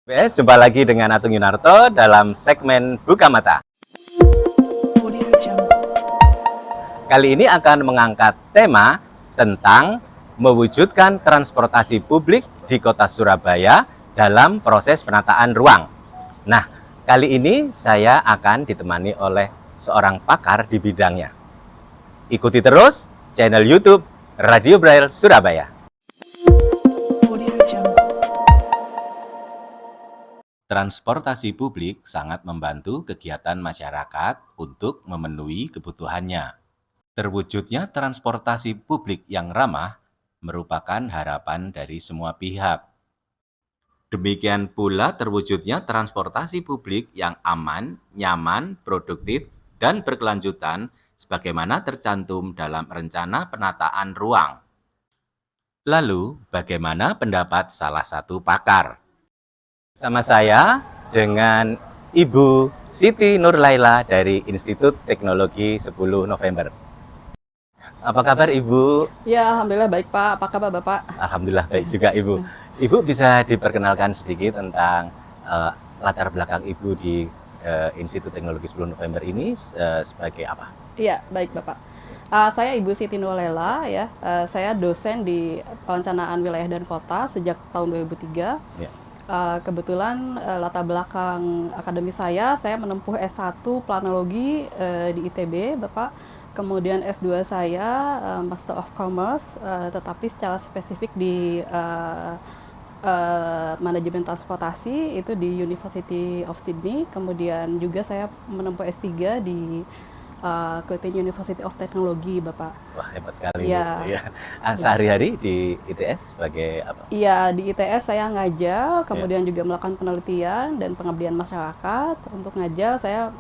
Jumpa lagi dengan Atung Yunarto dalam segmen Buka Mata. Kali ini akan mengangkat tema tentang mewujudkan transportasi publik di Kota Surabaya dalam proses penataan ruang. Nah, kali ini saya akan ditemani oleh seorang pakar di bidangnya. Ikuti terus channel YouTube Radio Braille Surabaya. Transportasi publik sangat membantu kegiatan masyarakat untuk memenuhi kebutuhannya. Terwujudnya transportasi publik yang ramah merupakan harapan dari semua pihak. Demikian pula terwujudnya transportasi publik yang aman, nyaman, produktif, dan berkelanjutan sebagaimana tercantum dalam rencana penataan ruang. Lalu, bagaimana pendapat salah satu pakar? Sama saya dengan Ibu Siti Nurlaila dari Institut Teknologi 10 November. Apa kabar Ibu? Ya, alhamdulillah baik Pak. Apa kabar Bapak? Alhamdulillah baik juga Ibu. Ibu bisa diperkenalkan sedikit tentang latar belakang Ibu di Institut Teknologi 10 November ini sebagai apa? Iya, baik Bapak. Saya Ibu Siti Nurlaila ya. Saya dosen di Perencanaan Wilayah dan Kota sejak tahun 2003. Ya. Kebetulan latar belakang akademi saya menempuh S1 Planologi di ITB, Bapak. Kemudian S2 saya Master of Commerce, tetapi secara spesifik di Manajemen Transportasi itu di University of Sydney. Kemudian juga saya menempuh S3 di Curtin University of Technology, Bapak. Wah, hebat sekali, ya. Bu. Ya. Sehari-hari di ITS sebagai apa? Iya, di ITS saya ngajar, kemudian juga melakukan penelitian dan pengabdian masyarakat. Untuk ngajar, saya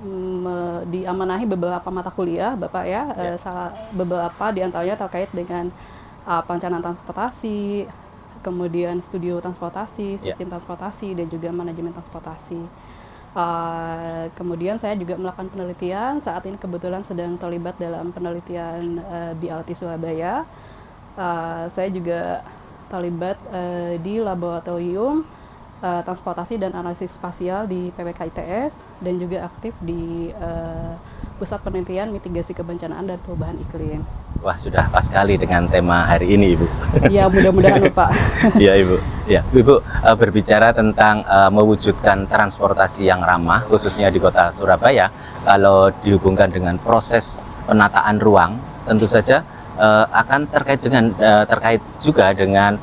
diamanahi beberapa mata kuliah, Bapak ya. Beberapa diantaranya terkait dengan perencanaan transportasi, kemudian studio transportasi, sistem transportasi, dan juga manajemen transportasi. Kemudian saya juga melakukan penelitian, saat ini kebetulan sedang terlibat dalam penelitian BRT Surabaya. Saya juga terlibat di laboratorium transportasi dan analisis spasial di PWK ITS dan juga aktif di Pusat Penelitian Mitigasi Kebencanaan dan Perubahan Iklim. Wah, sudah pas sekali dengan tema hari ini, Ibu. Ya, mudah-mudahan, Pak. Iya, Ibu. Ya, Ibu berbicara tentang mewujudkan transportasi yang ramah, khususnya di Kota Surabaya. Kalau dihubungkan dengan proses penataan ruang, tentu saja akan terkait juga dengan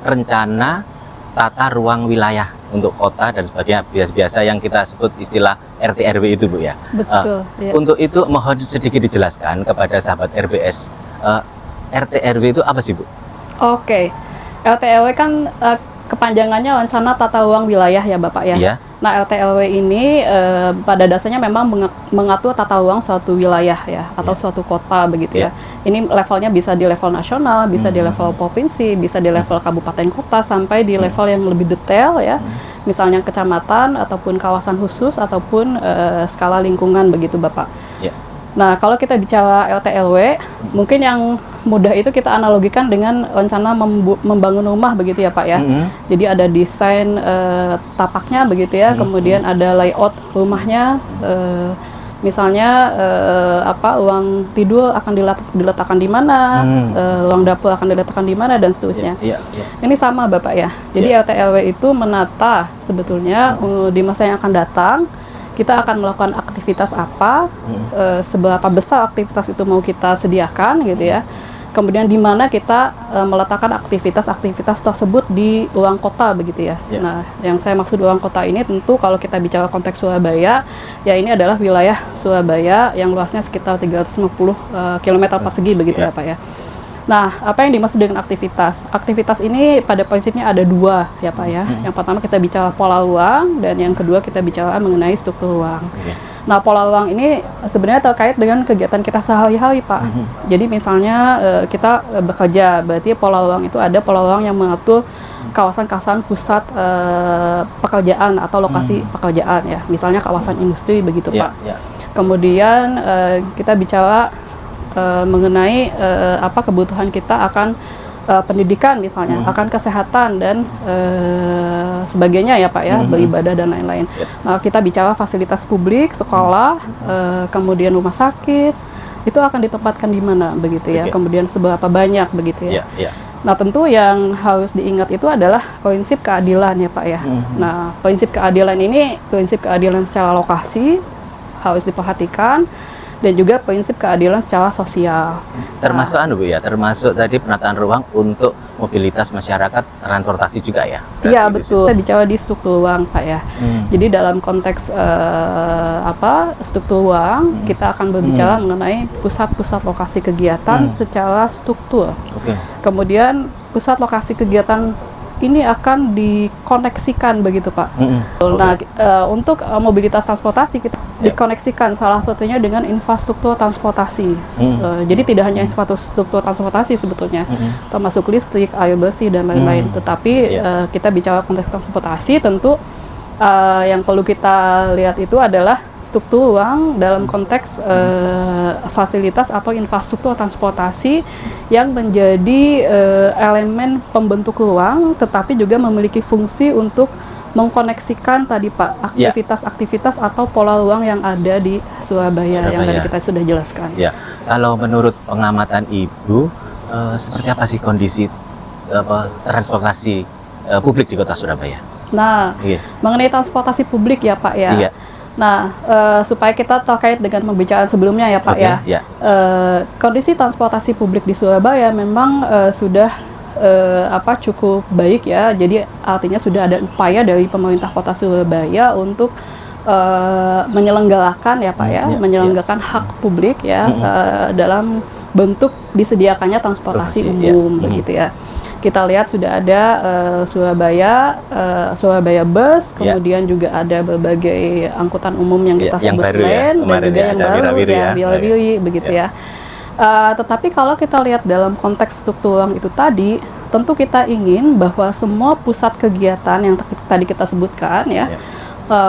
rencana tata ruang wilayah untuk kota dan sebagainya, biasa yang kita sebut istilah RT/RW itu, Bu ya. Betul. Ya. Untuk itu mohon sedikit dijelaskan kepada sahabat RBS, RT/RW itu apa sih, Bu? Oke. RT/RW kan kepanjangannya rencana tata ruang wilayah ya, Bapak ya. Iya. Nah, RT/RW ini pada dasarnya memang mengatur tata ruang suatu wilayah ya, atau suatu kota begitu ya. Ini levelnya bisa di level nasional, bisa di level provinsi, bisa di level kabupaten kota, sampai di level yang lebih detail ya. Misalnya kecamatan ataupun kawasan khusus ataupun skala lingkungan begitu, Bapak. Yeah. Nah, kalau kita bicara RT/RW, mungkin yang mudah itu kita analogikan dengan rencana membangun rumah begitu ya, Pak ya. Jadi ada desain tapaknya begitu ya, kemudian ada layout rumahnya, misalnya ruang tidur akan diletakkan di mana, ruang dapur akan diletakkan di mana, dan seterusnya. Ini sama, Bapak ya. Jadi RT/RW itu menata sebetulnya di masa yang akan datang, kita akan melakukan aktivitas apa, seberapa besar aktivitas itu mau kita sediakan gitu ya. Kemudian di mana kita meletakkan aktivitas-aktivitas tersebut di ruang kota begitu ya. Nah, yang saya maksud ruang kota ini tentu kalau kita bicara konteks Surabaya, ya ini adalah wilayah Surabaya yang luasnya sekitar 350 km persegi begitu ya, Pak ya. Nah, apa yang dimaksud dengan aktivitas? Aktivitas ini pada prinsipnya ada dua ya, Pak ya. Yang pertama kita bicara pola ruang, dan yang kedua kita bicara mengenai struktur ruang. Nah, pola ruang ini sebenarnya terkait dengan kegiatan kita sehari-hari, Pak. Jadi misalnya kita bekerja, berarti pola ruang itu ada pola ruang yang mengatur kawasan-kawasan pusat pekerjaan atau lokasi pekerjaan ya. Misalnya kawasan industri begitu, Pak. Kemudian kita bicara mengenai apa kebutuhan kita akan pendidikan misalnya, akan kesehatan dan sebagainya ya Pak ya, beribadah dan lain-lain. Nah, kita bicara fasilitas publik, sekolah, kemudian rumah sakit, itu akan ditempatkan di mana begitu ya, kemudian seberapa banyak begitu ya. Nah, tentu yang harus diingat itu adalah prinsip keadilan ya Pak ya. Nah, prinsip keadilan ini, prinsip keadilan secara lokasi harus diperhatikan, dan juga prinsip keadilan secara sosial. Termasuk Bu ya, termasuk tadi penataan ruang untuk mobilitas masyarakat, transportasi juga ya? Iya betul. Kita bicara di struktur ruang Pak ya. Jadi dalam konteks struktur ruang, kita akan berbicara mengenai pusat-pusat lokasi kegiatan secara struktur. Kemudian pusat lokasi kegiatan ini akan dikoneksikan begitu Pak. Nah, untuk mobilitas transportasi kita dikoneksikan salah satunya dengan infrastruktur transportasi. Jadi tidak hanya infrastruktur transportasi sebetulnya, termasuk listrik, air bersih dan lain-lain. Tetapi kita bicara konteks transportasi, tentu yang perlu kita lihat itu adalah struktur ruang dalam konteks fasilitas atau infrastruktur transportasi yang menjadi elemen pembentuk ruang, tetapi juga memiliki fungsi untuk mengkoneksikan tadi Pak aktivitas-aktivitas atau pola ruang yang ada di Surabaya yang tadi kita sudah jelaskan. Kalau menurut pengamatan Ibu, seperti apa sih kondisi transportasi publik di Kota Surabaya? Nah, mengenai transportasi publik ya Pak ya. Nah, supaya kita terkait dengan pembicaraan sebelumnya ya Pak kondisi transportasi publik di Surabaya memang sudah cukup baik ya. Jadi artinya sudah ada upaya dari pemerintah Kota Surabaya untuk menyelenggarakan ya Pak menyelenggarakan hak publik ya dalam bentuk disediakannya transportasi umum begitu ya. Kita lihat sudah ada Surabaya Bus, kemudian juga ada berbagai angkutan umum yang kita sebut lain, dan juga yang baru ya, Wira-Wiri begitu ya. Tetapi kalau kita lihat dalam konteks struktur ruang itu tadi, tentu kita ingin bahwa semua pusat kegiatan yang tadi kita sebutkan ya,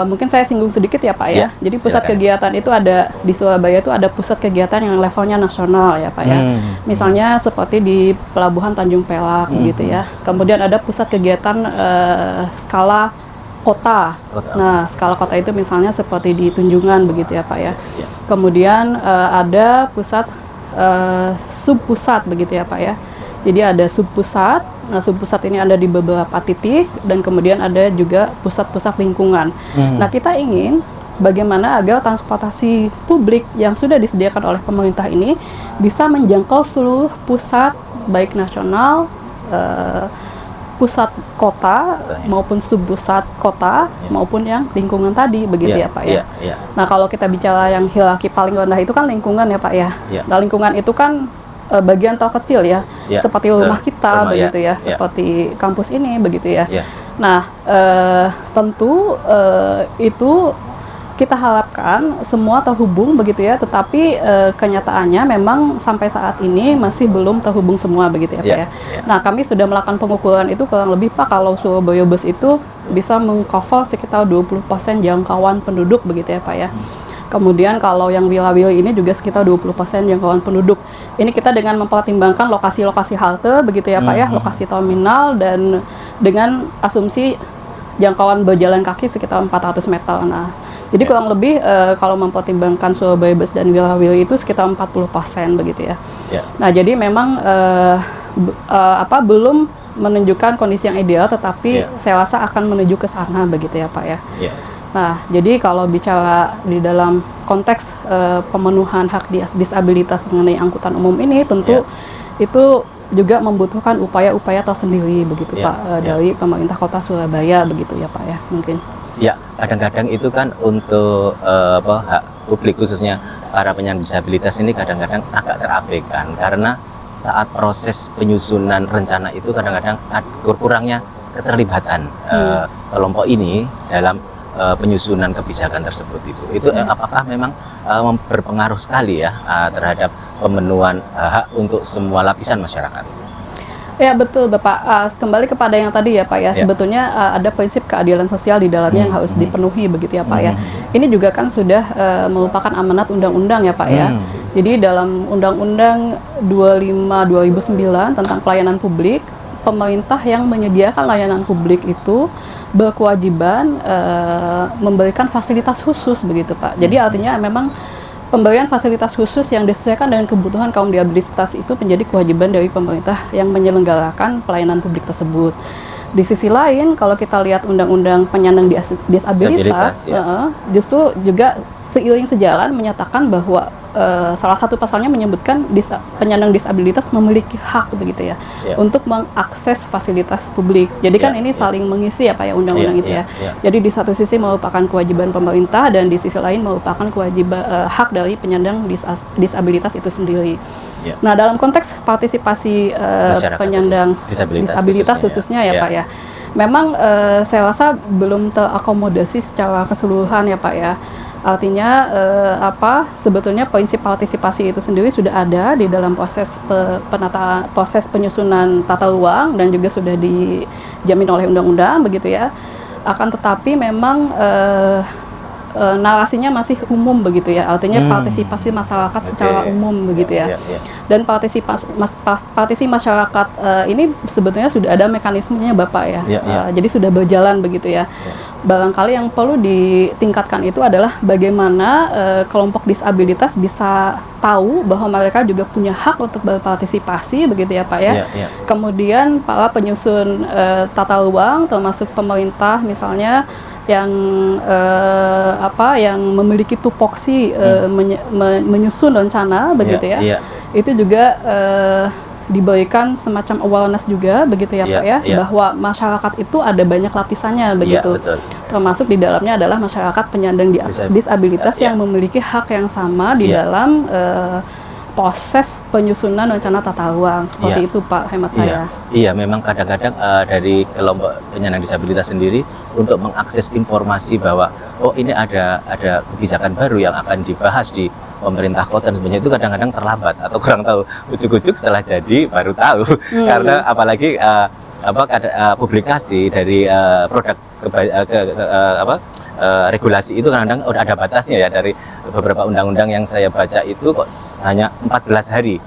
mungkin saya singgung sedikit ya Pak ya. Jadi pusat kegiatan itu ada di Surabaya, itu ada pusat kegiatan yang levelnya nasional ya Pak ya. Misalnya seperti di Pelabuhan Tanjung Perak gitu ya. Kemudian ada pusat kegiatan skala kota. Nah, skala kota itu misalnya seperti di Tunjungan begitu ya Pak ya. Kemudian ada pusat subpusat begitu ya Pak ya. Jadi ada subpusat. Nah, subpusat ini ada di beberapa titik, dan kemudian ada juga pusat-pusat lingkungan. Nah, kita ingin bagaimana agar transportasi publik yang sudah disediakan oleh pemerintah ini bisa menjangkau seluruh pusat, baik nasional, pusat kota maupun subpusat kota maupun yang lingkungan tadi begitu ya Pak ya. Nah, kalau kita bicara yang hierarki paling rendah itu kan lingkungan ya Pak ya. Nah, lingkungan itu kan bagian terkecil ya, seperti rumah kita begitu ya, seperti kampus ini begitu ya. Nah, tentu itu kita harapkan semua terhubung begitu ya, tetapi kenyataannya memang sampai saat ini masih belum terhubung semua begitu ya Pak ya. Nah, kami sudah melakukan pengukuran itu kurang lebih Pak, kalau Surabaya Bus itu bisa mengcover sekitar 20% jangkauan penduduk begitu ya Pak ya. Kemudian kalau yang Wira-Wiri ini juga sekitar 20% jangkauan penduduk. Ini kita dengan mempertimbangkan lokasi-lokasi halte begitu ya Pak ya, lokasi terminal, dan dengan asumsi jangkauan berjalan kaki sekitar 400 meter. Nah, jadi kurang lebih kalau mempertimbangkan Surabaya Bus dan Wira-Wiri itu sekitar 40% begitu ya. Nah, jadi memang belum menunjukkan kondisi yang ideal, tetapi saya rasa akan menuju ke sana begitu ya Pak ya. Nah, jadi kalau bicara di dalam konteks pemenuhan hak disabilitas mengenai angkutan umum ini, tentu itu juga membutuhkan upaya-upaya tersendiri begitu Pak, dari pemerintah Kota Surabaya begitu ya Pak ya, mungkin. Ya, kadang-kadang itu kan untuk hak publik khususnya para penyandang disabilitas ini kadang-kadang agak terabaikan, karena saat proses penyusunan rencana itu kadang-kadang kurangnya keterlibatan kelompok ini dalam penyusunan kebijakan tersebut itu apakah memang berpengaruh sekali ya terhadap pemenuhan hak untuk semua lapisan masyarakat? Ya betul Bapak, kembali kepada yang tadi ya Pak ya, sebetulnya ada prinsip keadilan sosial di dalamnya yang harus dipenuhi begitu ya Pak ya. Ini juga kan sudah merupakan amanat undang-undang ya Pak ya. Jadi dalam Undang-Undang 25 2009 tentang pelayanan publik, pemerintah yang menyediakan layanan publik itu berkewajiban memberikan fasilitas khusus begitu Pak. Jadi artinya memang pemberian fasilitas khusus yang disesuaikan dengan kebutuhan kaum disabilitas itu menjadi kewajiban dari pemerintah yang menyelenggarakan pelayanan publik tersebut. Di sisi lain, kalau kita lihat undang-undang penyandang disabilitas, justru juga seiring sejalan menyatakan bahwa salah satu pasalnya menyebutkan penyandang disabilitas memiliki hak begitu ya, untuk mengakses fasilitas publik. Jadi kan ini saling mengisi ya Pak ya undang-undang itu ya. Jadi di satu sisi merupakan kewajiban pemerintah dan di sisi lain merupakan kewajiban hak dari penyandang disabilitas itu sendiri. Nah dalam konteks partisipasi penyandang disabilitas khususnya ya Pak ya, memang saya rasa belum terakomodasi secara keseluruhan ya Pak ya. Artinya sebetulnya prinsip partisipasi itu sendiri sudah ada di dalam proses proses penyusunan tata ruang dan juga sudah dijamin oleh undang-undang begitu ya. Akan tetapi memang narasinya masih umum begitu ya, artinya partisipasi masyarakat secara umum begitu ya. Dan partisipasi masyarakat ini sebetulnya sudah ada mekanismenya Bapak ya, jadi sudah berjalan begitu ya. Barangkali yang perlu ditingkatkan itu adalah bagaimana kelompok disabilitas bisa tahu bahwa mereka juga punya hak untuk berpartisipasi begitu ya Pak ya. Kemudian para penyusun tata ruang termasuk pemerintah misalnya yang yang memiliki tupoksi menyusun rencana begitu ya. Itu juga diberikan semacam awareness juga begitu ya Pak ya, bahwa masyarakat itu ada banyak lapisannya begitu. Termasuk di dalamnya adalah masyarakat penyandang disabilitas yang memiliki hak yang sama di dalam proses penyusunan rencana tata ruang seperti itu Pak, hemat saya. Iya, memang kadang-kadang dari kelompok penyandang disabilitas sendiri untuk mengakses informasi bahwa ini ada kebijakan baru yang akan dibahas di pemerintah kota, sebenarnya itu kadang-kadang terlambat atau kurang tahu, ujuk-ujuk setelah jadi baru tahu. Karena apalagi publikasi dari produk regulasi itu kadang-kadang udah ada batasnya ya. Dari beberapa undang-undang yang saya baca itu kok hanya 14 hari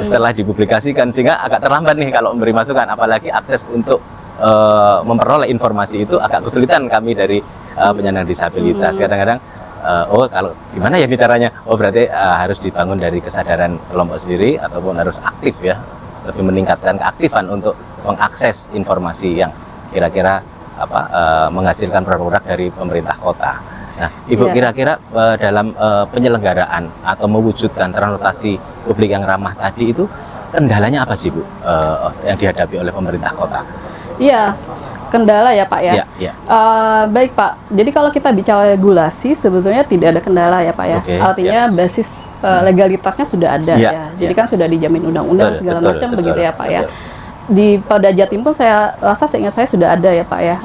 setelah dipublikasikan, sehingga agak terlambat nih kalau memberi masukan, apalagi akses untuk memperoleh informasi itu agak kesulitan kami dari penyandang disabilitas. Kadang-kadang kalau gimana ya caranya? Berarti harus dibangun dari kesadaran kelompok sendiri ataupun harus aktif ya, lebih meningkatkan keaktifan untuk mengakses informasi yang kira-kira menghasilkan produk dari pemerintah kota. Nah, Ibu kira-kira dalam penyelenggaraan atau mewujudkan transportasi publik yang ramah tadi itu kendalanya apa sih Bu yang dihadapi oleh pemerintah kota? Iya, kendala ya Pak ya. Baik Pak, jadi kalau kita bicara regulasi sebetulnya tidak ada kendala ya Pak ya. Artinya basis legalitasnya sudah ada ya. Jadi kan sudah dijamin undang-undang segala macam begitu ya Pak ya. Di Perda Jatim pun saya rasa seingat saya sudah ada ya Pak ya,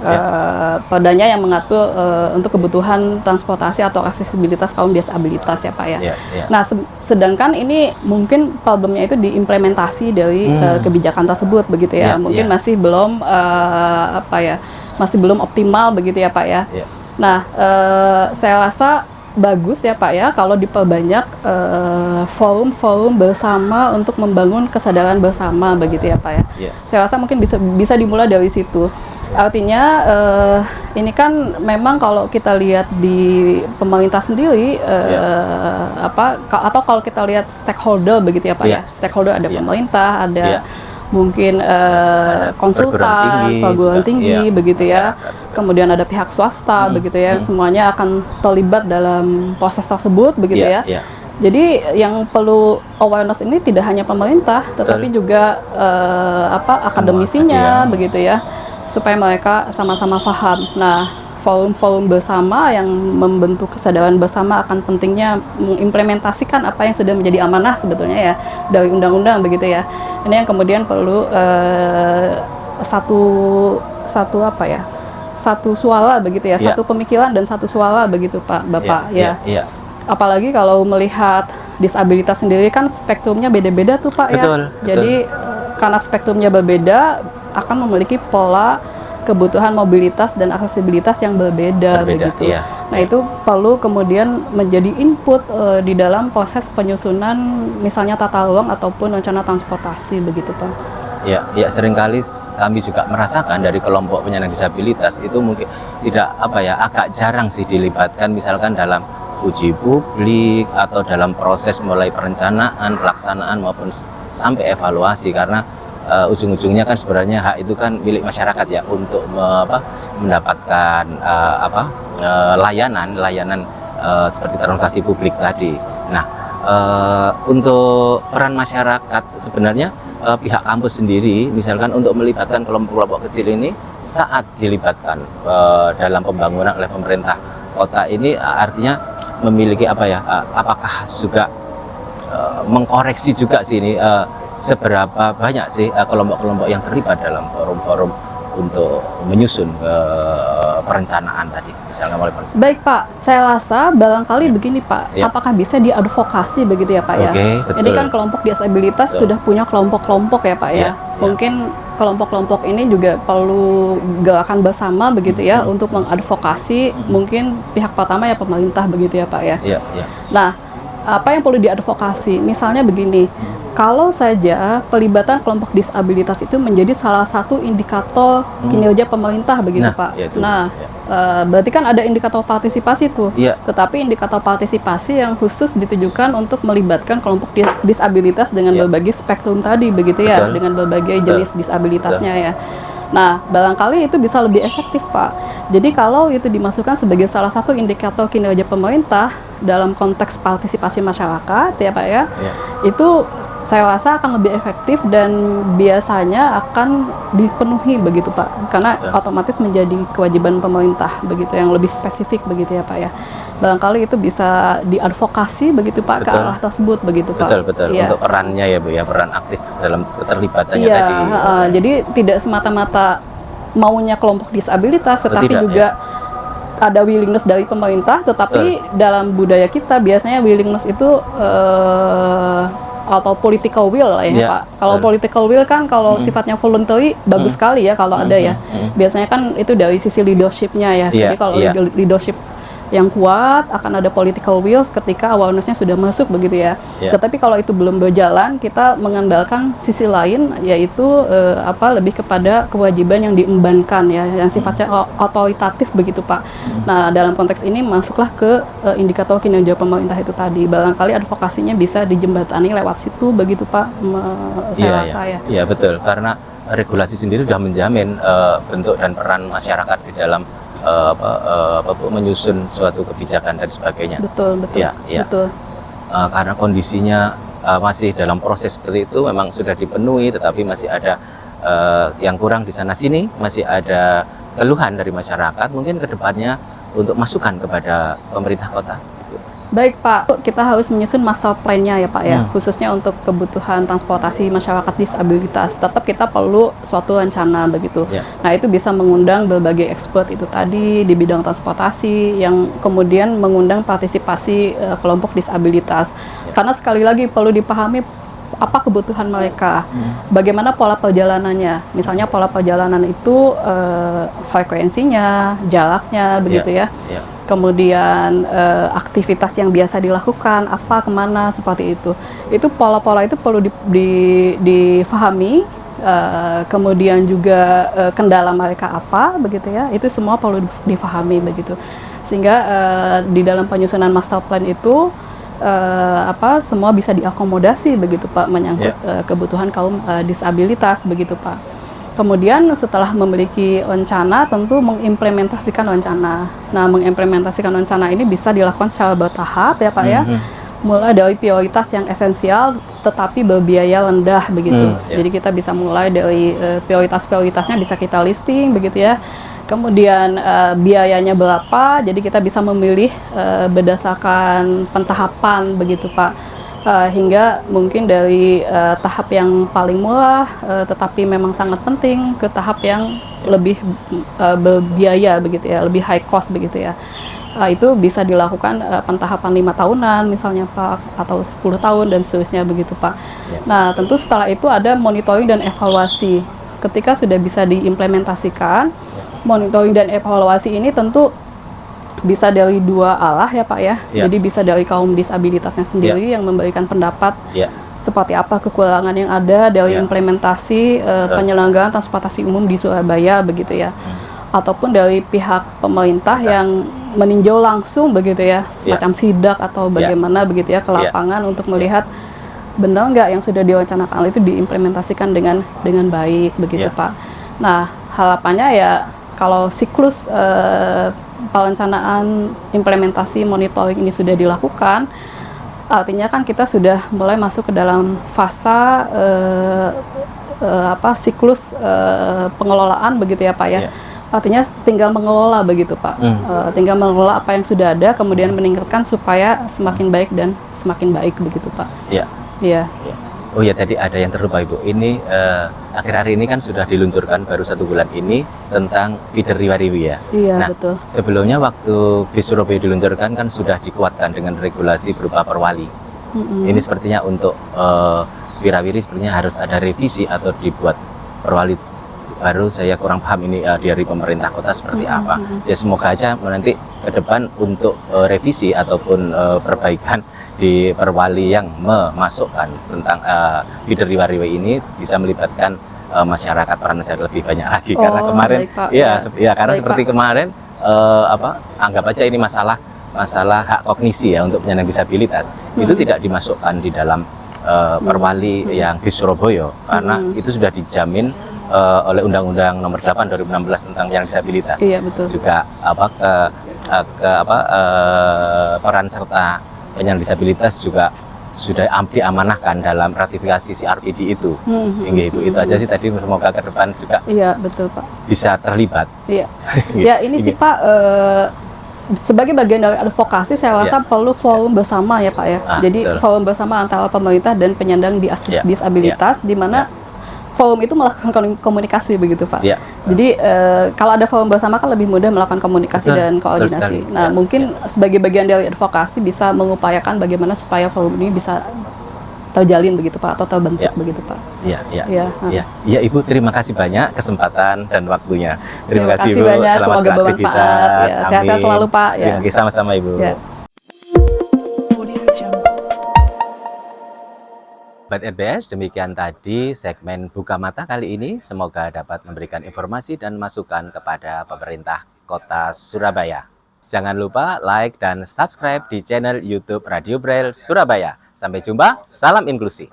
perdanya yang mengatur untuk kebutuhan transportasi atau aksesibilitas kaum disabilitas ya Pak ya. Nah sedangkan ini mungkin problemnya itu diimplementasi dari kebijakan tersebut begitu ya, mungkin masih belum masih belum optimal begitu ya Pak ya. Nah saya rasa bagus ya Pak ya kalau diperbanyak forum-forum bersama untuk membangun kesadaran bersama begitu ya Pak ya. Saya rasa mungkin bisa dimulai dari situ. Artinya ini kan memang kalau kita lihat di pemerintah sendiri atau kalau kita lihat stakeholder begitu ya Pak ya. Stakeholder ada pemerintah, ada mungkin konsultan, perguruan tinggi begitu ya. Kemudian ada pihak swasta begitu ya. Semuanya akan terlibat dalam proses tersebut begitu ya. Jadi yang perlu awareness ini tidak hanya pemerintah, tetapi juga akademisinya begitu ya, supaya mereka sama-sama paham. Nah, forum-forum bersama yang membentuk kesadaran bersama akan pentingnya mengimplementasikan apa yang sudah menjadi amanah sebetulnya ya dari undang-undang begitu ya. Ini yang kemudian perlu satu suara begitu ya, satu pemikiran dan satu suara begitu Pak Bapak ya. Apalagi kalau melihat disabilitas sendiri kan spektrumnya beda-beda tuh Pak ya. Jadi karena spektrumnya berbeda akan memiliki pola kebutuhan mobilitas dan aksesibilitas yang berbeda begitu. Iya. Nah, itu perlu kemudian menjadi input di dalam proses penyusunan misalnya tata ruang ataupun rencana transportasi begitu, Pak. Ya, ya, seringkali kami juga merasakan dari kelompok penyandang disabilitas itu mungkin tidak agak jarang sih dilibatkan misalkan dalam uji publik atau dalam proses mulai perencanaan, pelaksanaan maupun sampai evaluasi, karena ujung-ujungnya kan sebenarnya hak itu kan milik masyarakat ya untuk mendapatkan layanan seperti transportasi publik tadi. Nah, untuk peran masyarakat sebenarnya pihak kampus sendiri misalkan untuk melibatkan kelompok-kelompok kecil ini saat dilibatkan dalam pembangunan oleh pemerintah kota ini artinya memiliki apakah juga mengkoreksi juga sih ini seberapa banyak sih kelompok-kelompok yang terlibat dalam forum-forum untuk menyusun perencanaan tadi misalnya oleh pemerintah. Baik Pak, saya rasa barangkali begini Pak, apakah bisa diadvokasi begitu ya Pak ya? Betul. Ini kan kelompok disabilitas sudah punya kelompok-kelompok ya Pak ya. Mungkin kelompok-kelompok ini juga perlu gerakan bersama begitu ya untuk mengadvokasi mungkin pihak pertama ya pemerintah begitu ya Pak ya. Nah, apa yang perlu diadvokasi? Misalnya begini, kalau saja pelibatan kelompok disabilitas itu menjadi salah satu indikator kinerja pemerintah begitu Pak. Berarti kan ada indikator partisipasi tuh. Tetapi indikator partisipasi yang khusus ditujukan untuk melibatkan kelompok disabilitas dengan berbagai spektrum tadi begitu ya, dengan berbagai jenis disabilitasnya ya. Nah, barangkali itu bisa lebih efektif Pak. Jadi kalau itu dimasukkan sebagai salah satu indikator kinerja pemerintah dalam konteks partisipasi masyarakat ya Pak ya, itu saya rasa akan lebih efektif dan biasanya akan dipenuhi begitu Pak, karena otomatis menjadi kewajiban pemerintah begitu yang lebih spesifik begitu ya Pak ya. Barangkali itu bisa diadvokasi begitu Pak ke arah tersebut begitu Pak. Betul. Untuk perannya ya Bu ya, peran aktif dalam keterlibatannya tadi. Jadi tidak semata-mata maunya kelompok disabilitas, tetapi juga ada willingness dari pemerintah, tetapi dalam budaya kita biasanya willingness itu atau political will lah ya Pak. Kalau political will kan kalau sifatnya voluntary bagus sekali ya kalau ada ya. Biasanya kan itu dari sisi leadership-nya ya. Jadi kalau leadership yang kuat akan ada political will ketika awareness-nya sudah masuk begitu ya. Tetapi kalau itu belum berjalan, kita mengandalkan sisi lain yaitu lebih kepada kewajiban yang diembankan ya, yang sifatnya otoritatif begitu Pak. Nah, dalam konteks ini masuklah ke indikator kinerja pemerintah itu tadi. Barangkali advokasinya bisa dijembatani lewat situ begitu Pak. Saya rasa ya. Iya betul, karena regulasi sendiri sudah menjamin bentuk dan peran masyarakat di dalam menyusun suatu kebijakan dan sebagainya. Betul. Karena kondisinya masih dalam proses seperti itu, memang sudah dipenuhi, tetapi masih ada yang kurang di sana sini, masih ada keluhan dari masyarakat. Mungkin kedepannya untuk masukan kepada pemerintah kota. Baik Pak, kita harus menyusun master plan-nya ya Pak ya, khususnya untuk kebutuhan transportasi masyarakat disabilitas. Tetap kita perlu suatu rencana begitu. Nah, itu bisa mengundang berbagai expert itu tadi di bidang transportasi yang kemudian mengundang partisipasi kelompok disabilitas. Karena sekali lagi perlu dipahami apa kebutuhan mereka, bagaimana pola perjalanannya. Misalnya pola perjalanan itu frekuensinya, jaraknya begitu ya. Kemudian aktivitas yang biasa dilakukan, apa, kemana, seperti itu. Itu pola-pola itu perlu difahami, kemudian juga kendala mereka apa, begitu ya. Itu semua perlu difahami begitu. Sehingga di dalam penyusunan master plan itu semua bisa diakomodasi begitu Pak, menyangkut kebutuhan kaum disabilitas begitu Pak. Kemudian setelah memiliki rencana, tentu mengimplementasikan rencana. Nah, mengimplementasikan rencana ini bisa dilakukan secara bertahap ya Pak ya. Mulai dari prioritas yang esensial tetapi berbiaya rendah begitu. Jadi kita bisa mulai dari prioritas-prioritasnya bisa kita listing begitu ya. Kemudian biayanya berapa, jadi kita bisa memilih berdasarkan pentahapan begitu Pak. Hingga mungkin dari tahap yang paling murah tetapi memang sangat penting ke tahap yang lebih berbiaya begitu ya, lebih high cost begitu ya. Itu bisa dilakukan pentahapan 5 tahunan misalnya Pak, atau 10 tahun dan seterusnya begitu Pak. Nah, tentu setelah itu ada monitoring dan evaluasi. Ketika sudah bisa diimplementasikan, monitoring dan evaluasi ini tentu bisa dari dua arah ya Pak ya. Ya. Jadi bisa dari kaum disabilitasnya sendiri yang memberikan pendapat Ya. seperti apa kekurangan yang ada dari Ya. implementasi penyelenggaraan transportasi umum di Surabaya begitu ya. Ataupun dari pihak pemerintah yang meninjau langsung begitu ya, semacam sidak atau bagaimana begitu ya ke lapangan untuk melihat benar nggak yang sudah diwacanakan itu diimplementasikan dengan baik begitu Pak. Nah, harapannya ya kalau siklus perencanaan implementasi monitoring ini sudah dilakukan, artinya kan kita sudah mulai masuk ke dalam fase siklus pengelolaan begitu ya Pak ya. Artinya tinggal mengelola begitu Pak, tinggal mengelola apa yang sudah ada, kemudian meningkatkan supaya semakin baik dan semakin baik begitu Pak. Iya. Iya. Oh ya, tadi ada yang terlupa Ibu. Ini akhir-akhir ini kan sudah diluncurkan baru 1 bulan ini tentang feeder riwa-riwi ya. Iya, nah, betul. Sebelumnya waktu bis Surabaya diluncurkan kan sudah dikuatkan dengan regulasi berupa perwali. Ini sepertinya untuk wirawiri sepertinya harus ada revisi atau dibuat perwali baru. Saya kurang paham ini dari pemerintah kota seperti apa. Ya semoga aja nanti ke depan untuk revisi ataupun perbaikan di perwali yang memasukkan tentang feeder riwa-riwa ini bisa melibatkan masyarakat, peran masyarakat lebih banyak lagi. Karena kemarin karena baik, seperti Pak. Kemarin anggap aja ini masalah hak kognisi ya untuk penyandang disabilitas itu tidak dimasukkan di dalam perwali yang di Surabaya karena itu sudah dijamin oleh Undang-Undang Nomor 8 2016 tentang penyandang disabilitas. Iya, betul. Juga peran serta penyandang disabilitas juga sudah diamanahkan dalam ratifikasi CRPD itu. Hingga itu aja sih tadi, semoga ke depan juga betul Pak bisa terlibat. Iya. Ya ini sih Pak sebagai bagian dari advokasi saya rasa perlu forum bersama ya Pak ya. Jadi betul. Forum bersama antara pemerintah dan penyandang disabilitas di mana forum itu melakukan komunikasi begitu Pak. Jadi kalau ada forum bersama kan lebih mudah melakukan komunikasi dan koordinasi. Nah mungkin sebagai bagian dari advokasi bisa mengupayakan bagaimana supaya forum ini bisa terjalin begitu Pak atau terbentuk begitu Pak. Iya Ibu, terima kasih banyak kesempatan dan waktunya. Terima kasih Ibu. Banyak. Selamat semoga bermanfaat. Sehat-sehat selalu Pak. Terima kasih sama-sama Ibu. Sobat RBS, demikian tadi segmen Buka Mata kali ini. Semoga dapat memberikan informasi dan masukan kepada pemerintah Kota Surabaya. Jangan lupa like dan subscribe di channel YouTube Radio Braille Surabaya. Sampai jumpa, salam inklusi.